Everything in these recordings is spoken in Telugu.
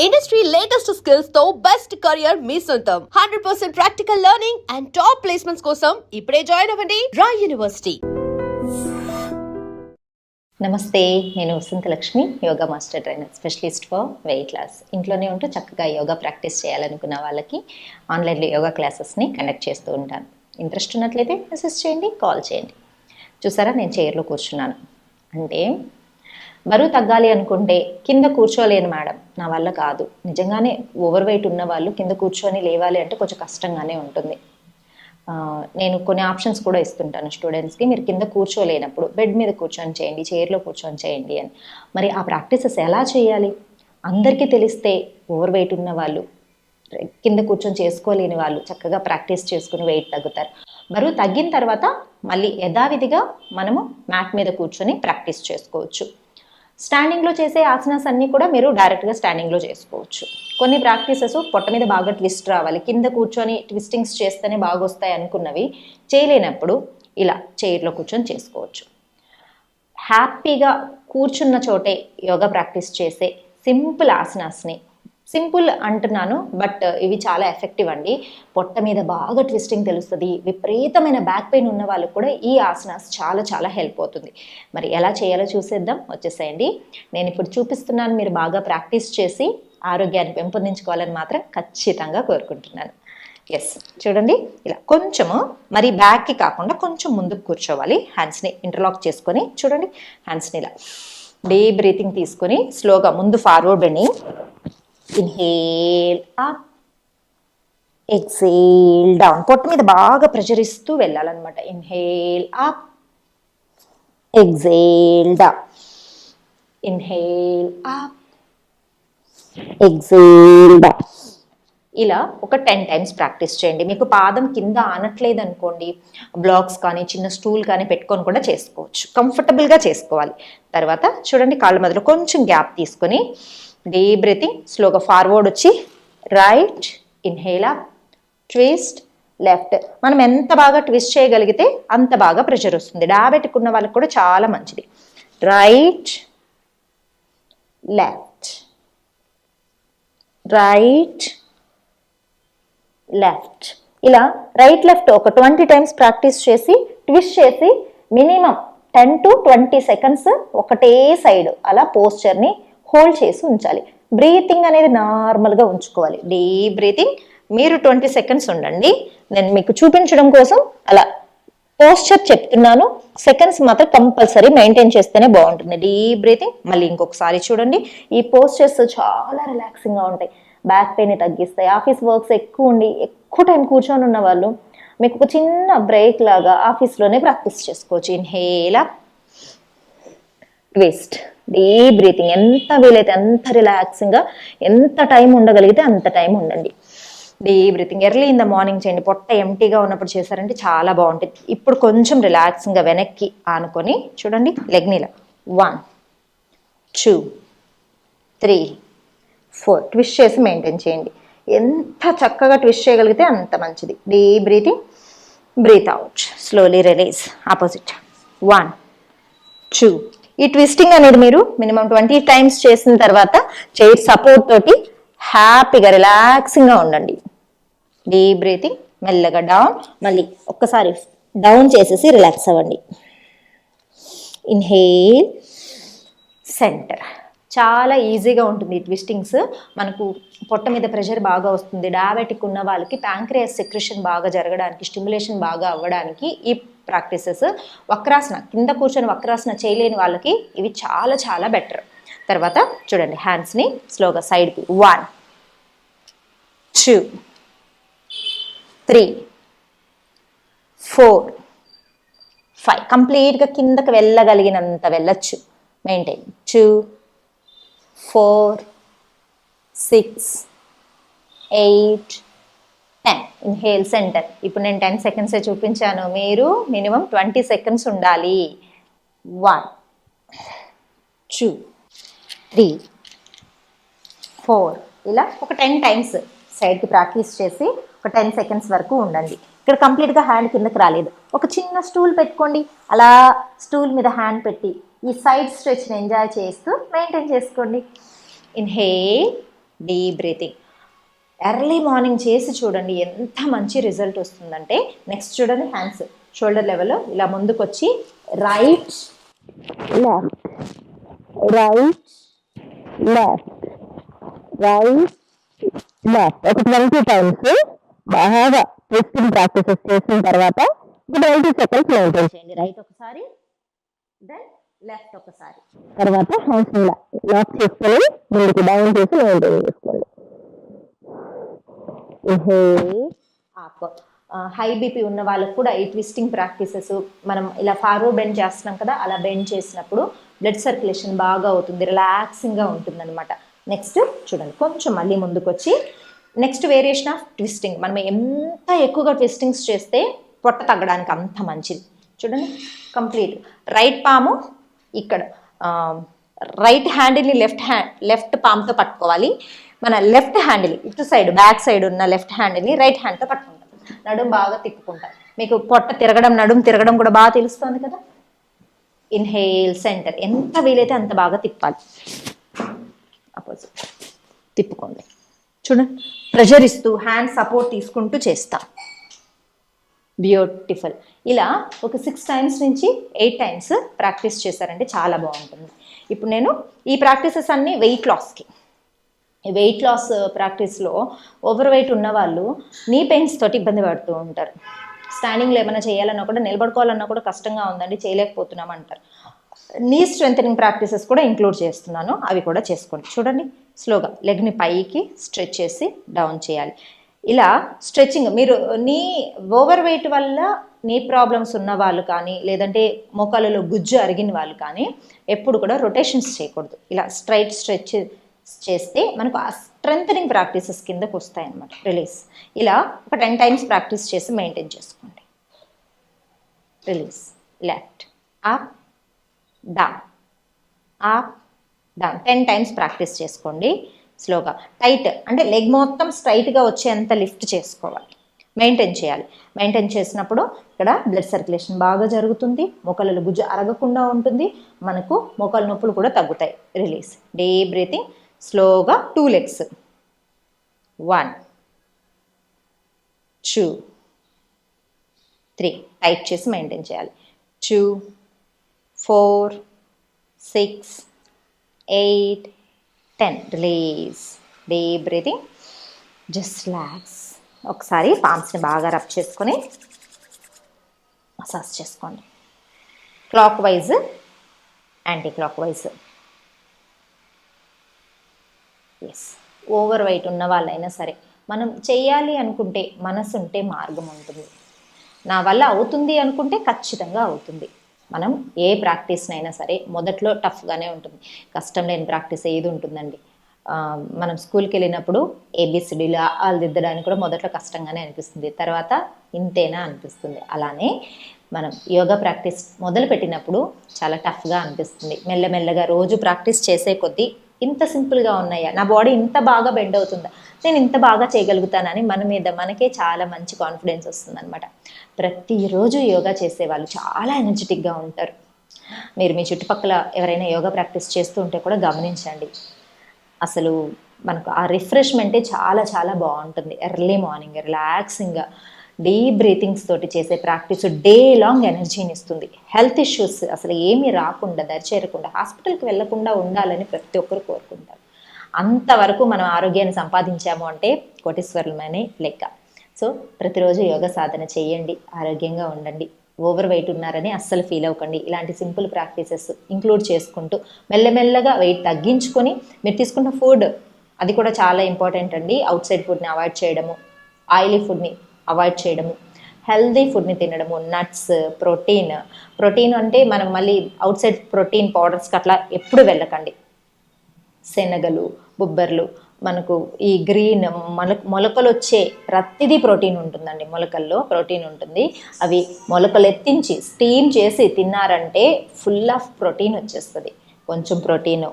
ఇండస్ట్రీ లేటెస్ట్ స్కిల్స్ తో బెస్ట్ కెరియర్ మీ సొంతం. 100% practical learning and top placements కోసం ఇప్పుడే జాయిన్ అవ్వండి రా యూనివర్సిటీ. నమస్తే, నేను Vasantalakshmi, yoga master trainer, specialist for weight loss. ఇంట్లోనే ఉంటూ చక్కగా యోగా ప్రాక్టీస్ చేయాలనుకున్న వాళ్ళకి ఆన్లైన్లో యోగా క్లాసెస్ని కండక్ట్ చేస్తూ ఉంటాను. ఇంట్రెస్ట్ ఉన్నట్లయితే మెసేజ్ చేయండి, కాల్ చేయండి. చూసారా, నేను చైర్లో కూర్చున్నాను. అంటే బరువు తగ్గాలి అనుకుంటే కింద కూర్చోలేను మేడం, నా వల్ల కాదు. నిజంగానే ఓవర్ వెయిట్ ఉన్న వాళ్ళు కింద కూర్చొని లేవాలి అంటే కొంచెం కష్టంగానే ఉంటుంది. నేను కొన్ని ఆప్షన్స్ కూడా ఇస్తుంటాను స్టూడెంట్స్కి. మీరు కింద కూర్చోలేనప్పుడు బెడ్ మీద కూర్చొని చేయండి, చైర్లో కూర్చొని చేయండి అని. మరి ఆ ప్రాక్టీసెస్ ఎలా చేయాలి? అందరికీ తెలిస్తే ఓవర్ వెయిట్ ఉన్న వాళ్ళు, కింద కూర్చొని చేసుకోలేని వాళ్ళు చక్కగా ప్రాక్టీస్ చేసుకుని వెయిట్ తగ్గుతారు. బరువు తగ్గిన తర్వాత మళ్ళీ యథావిధిగా మనము మ్యాట్ మీద కూర్చొని ప్రాక్టీస్ చేసుకోవచ్చు. స్టాండింగ్లో చేసే ఆసనాస్ అన్నీ కూడా మీరు డైరెక్ట్గా స్టాండింగ్లో చేసుకోవచ్చు. కొన్ని ప్రాక్టీసెస్ పొట్ట మీద బాగా ట్విస్ట్ రావాలి, కింద కూర్చొని ట్విస్టింగ్స్ చేస్తేనే బాగా వస్తాయి అనుకున్నవి చేయలేనప్పుడు ఇలా చైర్లో కూర్చొని చేసుకోవచ్చు. హ్యాపీగా కూర్చున్న చోటే యోగా ప్రాక్టీస్ చేసే సింపుల్ ఆసనాస్ని, సింపుల్ అంటున్నాను బట్ ఇవి చాలా ఎఫెక్టివ్ అండి. పొట్ట మీద బాగా ట్విస్టింగ్ తెలుస్తుంది. విపరీతమైన బ్యాక్ పెయిన్ ఉన్న వాళ్ళకు కూడా ఈ ఆసనాస్ చాలా చాలా హెల్ప్ అవుతుంది. మరి ఎలా చేయాలో చూసేద్దాం, వచ్చేసేయండి. నేను ఇప్పుడు చూపిస్తున్నాను, మీరు బాగా ప్రాక్టీస్ చేసి ఆరోగ్యాన్ని పెంపొందించుకోవాలని మాత్రం ఖచ్చితంగా కోరుకుంటున్నాను. ఎస్, చూడండి, ఇలా కొంచెము మరి బ్యాక్కి కాకుండా కొంచెం ముందుకు కూర్చోవాలి. హ్యాండ్స్ని ఇంటర్లాక్ చేసుకొని చూడండి, హ్యాండ్స్ని ఇలా డీప్ బ్రీతింగ్ తీసుకొని స్లోగా ముందు forward bending. Inhale up, exhale down. పొట్ట మీద బాగా ప్రెషర్ ఇస్తూ వెళ్ళాలన్నమాట. Inhale up, exhale down. Inhale up, exhale down. ఇలా ఒక 10 టైమ్స్ ప్రాక్టీస్ చేయండి. మీకు పాదం కింద ఆనట్లేదు అనుకోండి, బ్లాక్స్ కానీ చిన్న స్టూల్ కానీ పెట్టుకొని కూడా చేసుకోవచ్చు. కంఫర్టబుల్గా చేసుకోవాలి. తర్వాత చూడండి, కాళ్ళ మధ్యలో కొంచెం గ్యాప్ తీసుకొని డీప్ బ్రీతింగ్, స్లోగా ఫార్వర్డ్ వచ్చి right, inhale up, twist left. మనం ఎంత బాగా ట్విస్ట్ చేయగలిగితే అంత బాగా ప్రెషర్ వస్తుంది. డయాబెటిక్ ఉన్న వాళ్ళకి కూడా చాలా మంచిది. Right, left, right, left. ఇలా రైట్ లెఫ్ట్ ఒక 20 టైమ్స్ ప్రాక్టీస్ చేసి ట్విస్ట్ చేసి మినిమం 10 to 20 సెకండ్స్ ఒకటే సైడ్ అలా పోస్చర్ని హోల్డ్ చేసి ఉంచాలి. బ్రీతింగ్ అనేది నార్మల్గా ఉంచుకోవాలి. Deep breathing. మీరు 20 సెకండ్స్ ఉండండి. నేను మీకు చూపించడం కోసం అలా పోస్చర్ చెప్తున్నాను. సెకండ్స్ మాత్రం కంపల్సరీ మెయింటైన్ చేస్తేనే బాగుంటుంది. Deep breathing. మళ్ళీ ఇంకొకసారి చూడండి. ఈ పోస్చర్స్ చాలా రిలాక్సింగ్గా ఉంటాయి, బ్యాక్ పెయిన్ తగ్గిస్తాయి. ఆఫీస్ వర్క్స్ ఎక్కువ ఉండి ఎక్కువ టైం కూర్చొని ఉన్న వాళ్ళు మీకు ఒక చిన్న బ్రేక్ లాగా ఆఫీస్లోనే ప్రాక్టీస్ చేసుకోవచ్చు. Inhale up, twist, deep breathing. ఎంత వీలైతే అంత రిలాక్సింగ్గా, ఎంత టైం ఉండగలిగితే అంత టైం ఉండండి. Deep breathing early in the morning చేయండి. పొట్ట ఎంటీగా ఉన్నప్పుడు చేశారంటే చాలా బాగుంటుంది. ఇప్పుడు కొంచెం రిలాక్సింగ్గా వెనక్కి ఆనుకొని చూడండి, లెగ్ని ఇలా 1 2 3 4 ట్విస్ట్ చేసి మెయింటైన్ చేయండి. ఎంత చక్కగా ట్విస్ట్ చేయగలిగితే అంత మంచిది. Deep breathing, breathe out, slowly release. Opposite 1 2. ఈ ట్విస్టింగ్ అనేది మీరు మినిమం 20 టైమ్స్ చేసిన తర్వాత చైర్ సపోర్ట్ తోటి హ్యాపీగా రిలాక్సింగ్గా ఉండండి. డీప్ బ్రీతింగ్, మెల్లగా డౌన్. మళ్ళీ ఒక్కసారి డౌన్ చేసేసి రిలాక్స్ అవ్వండి. Inhale, centre. చాలా ఈజీగా ఉంటుంది ట్విస్టింగ్స్. మనకు పొట్ట మీద ప్రెషర్ బాగా వస్తుంది. డయాబెటిక్ ఉన్న వాళ్ళకి ప్యాంక్రియాస్ సెక్రెషన్ బాగా జరగడానికి, స్టిమ్యులేషన్ బాగా అవ్వడానికి ఈ ప్రాక్టీసెస్. వక్రాసన, కింద కూర్చొని వక్రాసన చేయలేని వాళ్ళకి ఇవి చాలా చాలా బెటర్. తర్వాత చూడండి, హ్యాండ్స్ని స్లోగా సైడ్కి 1 2 3 4 5. కంప్లీట్గా కిందకి వెళ్ళగలిగినంత వెళ్ళచ్చు. మెయింటైన్ 2 4 6 8 10. Inhale, centre. ఇప్పుడు నేను 10 సెకండ్సే చూపించాను, మీరు మినిమం 20 సెకండ్స్ ఉండాలి. 1 2 3 4. ఇలా ఒక 10 టైమ్స్ సైడ్కి ప్రాక్టీస్ చేసి ఒక 10 సెకండ్స్ వరకు ఉండండి. ఇక్కడ కంప్లీట్గా హ్యాండ్ కిందకి రాలేదు, ఒక చిన్న స్టూల్ పెట్టుకోండి. అలా స్టూల్ మీద హ్యాండ్ పెట్టి ఈ సైడ్ స్ట్రెచ్ని ఎంజాయ్ చేస్తూ మెయింటైన్ చేసుకోండి. Inhale, deep breathing. Early morning చేసి చూడండి ఎంత మంచి రిజల్ట్ వస్తుందంటే. నెక్స్ట్ చూడండి, హ్యాండ్స్ షోల్డర్ లెవెల్లో ఇలా ముందుకు వచ్చి right left right left right left ఒక 20 టైమ్స్ బాగా ట్విస్టింగ్ ప్రాక్టీసెస్ చేసిన తర్వాత 20 సెకండ్స్ మెయింటైన్ చేయండి. రైట్ ఒకసారి, దెన్ లెఫ్ట్ ఒకసారి, తర్వాత హ్యాండ్స్ ఇలా లాక్ చేసుకొని ముందుకు డౌన్ చేసి మెయింటైన్ చేసుకోండి. హై బీపీ ఉన్న వాళ్ళకు కూడా ఈ ట్విస్టింగ్ ప్రాక్టీసెస్ మనం ఇలా ఫార్వర్డ్ బెండ్ చేస్తున్నాం కదా, అలా బెండ్ చేసినప్పుడు బ్లడ్ సర్క్యులేషన్ బాగా అవుతుంది, రిలాక్సింగ్గా ఉంటుంది అనమాట. నెక్స్ట్ చూడండి, కొంచెం మళ్ళీ ముందుకు వచ్చి నెక్స్ట్ వేరియేషన్ ఆఫ్ ట్విస్టింగ్. మనం ఎంత ఎక్కువగా ట్విస్టింగ్స్ చేస్తే పొట్ట తగ్గడానికి అంత మంచిది. చూడండి, కంప్లీట్ రైట్ పాము ఇక్కడ, రైట్ హ్యాండిల్ని లెఫ్ట్ పామ్తో పట్టుకోవాలి. మన లెఫ్ట్ హ్యాండిల్ ఇటు సైడ్ బ్యాక్ సైడ్ ఉన్న లెఫ్ట్ హ్యాండిల్ని రైట్ హ్యాండ్తో పట్టుకుంటాం. నడుము బాగా తిప్పుకుంటాం. మీకు పొట్ట తిరగడం, నడుము తిరగడం కూడా బాగా తెలుస్తుంది కదా. ఇన్హేల్ సెంటర్, ఎంత వీలైతే అంత బాగా తిప్పాలి. అపోజిట్ తిప్పుకోండి. చూడండి, ప్రెషర్ ఇస్తూ హ్యాండ్ సపోర్ట్ తీసుకుంటూ చేస్తాం. బ్యూటిఫుల్. ఇలా ఒక 6 టైమ్స్ నుంచి 8 టైమ్స్ ప్రాక్టీస్ చేశారంటే చాలా బాగుంటుంది. ఇప్పుడు నేను ఈ ప్రాక్టీసెస్ అన్నీ వెయిట్ లాస్కి. వెయిట్ లాస్ ప్రాక్టీస్లో ఓవర్ వెయిట్ ఉన్న వాళ్ళు నీ పెయిన్స్ తోటి ఇబ్బంది పడుతూ ఉంటారు. స్టాండింగ్లో ఏమైనా చేయాలన్నా కూడా, నిలబడుకోవాలన్నా కూడా కష్టంగా ఉందండి, చేయలేకపోతున్నాం అంటారు. నీ స్ట్రెంథనింగ్ ప్రాక్టీసెస్ కూడా ఇంక్లూడ్ చేస్తున్నాను, అవి కూడా చేసుకోండి. చూడండి, స్లోగా లెగ్ని పైకి స్ట్రెచ్ చేసి డౌన్ చేయాలి. ఇలా స్ట్రెచ్చింగ్, మీరు నీ ఓవర్ వెయిట్ వల్ల నీ ప్రాబ్లమ్స్ ఉన్న వాళ్ళు కానీ, లేదంటే మోకాళ్ళలో గుజ్జు అరిగిన వాళ్ళు కానీ ఎప్పుడు కూడా రొటేషన్స్ చేయకూడదు. ఇలా స్ట్రైట్ స్ట్రెచ్ చేస్తే మనకు ఆ స్ట్రెంథనింగ్ ప్రాక్టీసెస్ కిందకు వస్తాయి అన్నమాట. రిలీజ్. ఇలా ఒక 10 టైమ్స్ ప్రాక్టీస్ చేసి మెయింటైన్ చేసుకోండి. Release. Left up down up down 10 times practice చేసుకోండి. స్లోగా టైట్ అంటే లెగ్ మొత్తం స్ట్రైట్గా వచ్చేంత లిఫ్ట్ చేసుకోవాలి, మెయింటైన్ చేయాలి. మెయింటైన్ చేసినప్పుడు ఇక్కడ బ్లడ్ సర్క్యులేషన్ బాగా జరుగుతుంది, మోకాళ్ళలో గుజ్జు అరగకుండా ఉంటుంది, మనకు మోకాళ్ళ నొప్పులు కూడా తగ్గుతాయి. రిలీజ్. Deep breathing. స్లోగా 2 లెగ్స్. 1 2 3 టైట్ చేసి మెయింటైన్ చేయాలి. 2 4 6 8 10 release. Deep breathing. Just relax. ఒకసారి పామ్స్ని బాగా రబ్ చేసుకొని మసాజ్ చేసుకోండి. Clockwise, anti clockwise. Yes, overweight ఉన్న వాళ్ళైనా సరే మనం చేయాలి అనుకుంటే, మనసు ఉంటే మార్గం ఉంటుంది. నా వల్ల అవుతుంది అనుకుంటే ఖచ్చితంగా అవుతుంది. మనం ఏ ప్రాక్టీస్నైనా సరే మొదట్లో టఫ్గానే ఉంటుంది, కష్టం లేని ప్రాక్టీస్ ఏది ఉంటుందండి. మనం స్కూల్కి వెళ్ళినప్పుడు ఏబిసిడీలు వాళ్ళు దిద్దడానికి కూడా మొదట్లో కష్టంగానే అనిపిస్తుంది, తర్వాత ఇంతేనా అనిపిస్తుంది. అలానే మనం యోగా ప్రాక్టీస్ మొదలు పెట్టినప్పుడు చాలా టఫ్గా అనిపిస్తుంది. మెల్లమెల్లగా రోజు ప్రాక్టీస్ చేసే కొద్దీ ఇంత సింపుల్గా ఉన్నాయా, నా బాడీ ఇంత బాగా బెండ్ అవుతుందా, నేను ఇంత బాగా చేయగలుగుతానని మన మీద మనకే చాలా మంచి కాన్ఫిడెన్స్ వస్తుంది అనమాట. ప్రతిరోజు యోగా చేసేవాళ్ళు చాలా ఎనర్జెటిక్గా ఉంటారు. మీరు మీ చుట్టుపక్కల ఎవరైనా యోగా ప్రాక్టీస్ చేస్తూ ఉంటే కూడా గమనించండి. అసలు మనకు ఆ రిఫ్రెష్మెంటే చాలా చాలా బాగుంటుంది. ఎర్లీ మార్నింగ్ రిలాక్సింగ్గా డీప్ బ్రీతింగ్స్ తోటి చేసే ప్రాక్టీస్ డే లాంగ్ ఎనర్జీని ఇస్తుంది. హెల్త్ ఇష్యూస్ అసలు ఏమీ రాకుండా, దరిచేరకుండా, హాస్పిటల్కి వెళ్లకుండా ఉండాలని ప్రతి ఒక్కరు కోరుకుంటారు. అంతవరకు మనం ఆరోగ్యాన్ని సంపాదించాము అంటే కోటీశ్వరులమనే లెక్క. సో ప్రతిరోజు యోగా సాధన చేయండి, ఆరోగ్యంగా ఉండండి. ఓవర్ వెయిట్ ఉన్నారని అస్సలు ఫీల్ అవ్వకండి. ఇలాంటి సింపుల్ ప్రాక్టీసెస్ ఇంక్లూడ్ చేసుకుంటూ మెల్లమెల్లగా వెయిట్ తగ్గించుకొని, మీరు తీసుకున్న ఫుడ్ అది కూడా చాలా ఇంపార్టెంట్ అండి. అవుట్ సైడ్ ఫుడ్ని అవాయిడ్ చేయడము, ఆయిలీ ఫుడ్ని అవాయిడ్ చేయడము, హెల్దీ ఫుడ్ని తినడము, నట్స్, ప్రోటీన్ అంటే మనం మళ్ళీ అవుట్ సైడ్ ప్రోటీన్ పౌడర్స్కి అట్లా ఎప్పుడు వెళ్ళకండి. శనగలు, బొబ్బర్లు, మనకు ఈ గ్రీన్ మొలకలు వచ్చే ప్రతిదీ ప్రోటీన్ ఉంటుందండి. మొలకల్లో ప్రోటీన్ ఉంటుంది. అవి మొలకలు ఎత్తించి స్టీమ్ చేసి తిన్నారంటే ఫుల్ ఆఫ్ ప్రోటీన్ వచ్చేస్తుంది. కొంచెం ప్రోటీను,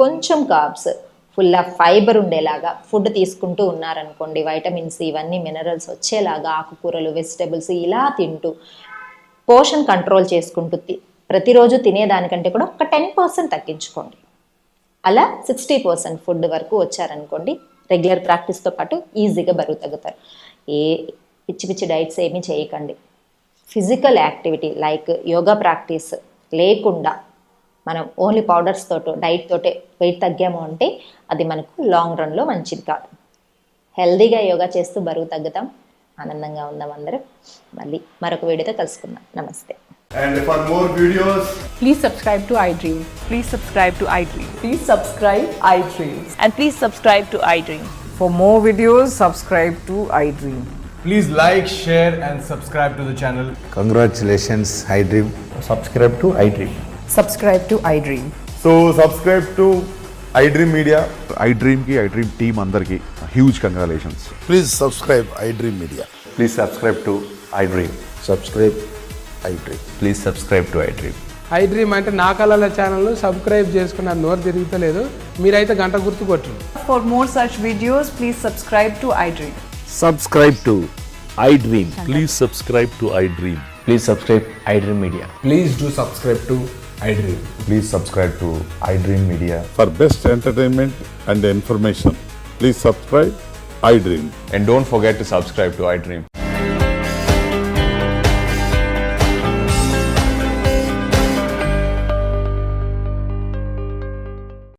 కొంచెం కార్బ్స్, ఫుల్ ఆఫ్ ఫైబర్ ఉండేలాగా ఫుడ్ తీసుకుంటూ ఉన్నారనుకోండి, వైటమిన్స్ ఇవన్నీ మినరల్స్ వచ్చేలాగా ఆకుకూరలు, వెజిటబుల్స్ ఇలా తింటూ పోషన్ కంట్రోల్ చేసుకుంటూ ప్రతిరోజు తినేదానికంటే కూడా ఒక 10% తగ్గించుకోండి. అలా 60% ఫుడ్ వరకు వచ్చారనుకోండి, రెగ్యులర్ ప్రాక్టీస్తో పాటు ఈజీగా బరువు తగ్గుతారు. ఏ పిచ్చి పిచ్చి డైట్స్ ఏమీ చేయకండి. Physical activity like yoga practice లేకుండా మనం ఓన్లీ పౌడర్స్ తోటో డైట్ తోటే వెయిట్ తగ్గాము అంటే అది మనకు లాంగ్ రన్లో మంచిది కాదు. హెల్దీగా యోగా చేస్తూ బరువు తగ్గుతాం, ఆనందంగా ఉందాం అందరం. మళ్ళీ మరొక వీడియోతో కలుసుకుందాం. నమస్తే. And for more videos, Please subscribe to iDream. Please subscribe to iDream. Please subscribe iDream. And please subscribe to iDream. For more videos, subscribe to iDream. please like, share and subscribe to the channel. Congratulations, iDream. subscribe to iDream. Subscribe to iDream. So subscribe to iDream Media. iDream team అందరికి huge congratulations. Please subscribe iDream Media. Please subscribe to iDream. Subscribe iDream. Please subscribe to iDream. iDream అంటే నా కళల ఛానల్ను సబ్స్క్రైబ్ చేసుకున్న నోరు తిరుగుతలేదు, మీరైతే గంట గుర్తు కొట్టండి. For more such videos, please subscribe to iDream. Subscribe to iDream. Please subscribe to iDream. Please subscribe iDream Media. Please do subscribe to iDream. Please subscribe to iDream Media. For best entertainment and information, please subscribe iDream. And don't forget to subscribe to iDream.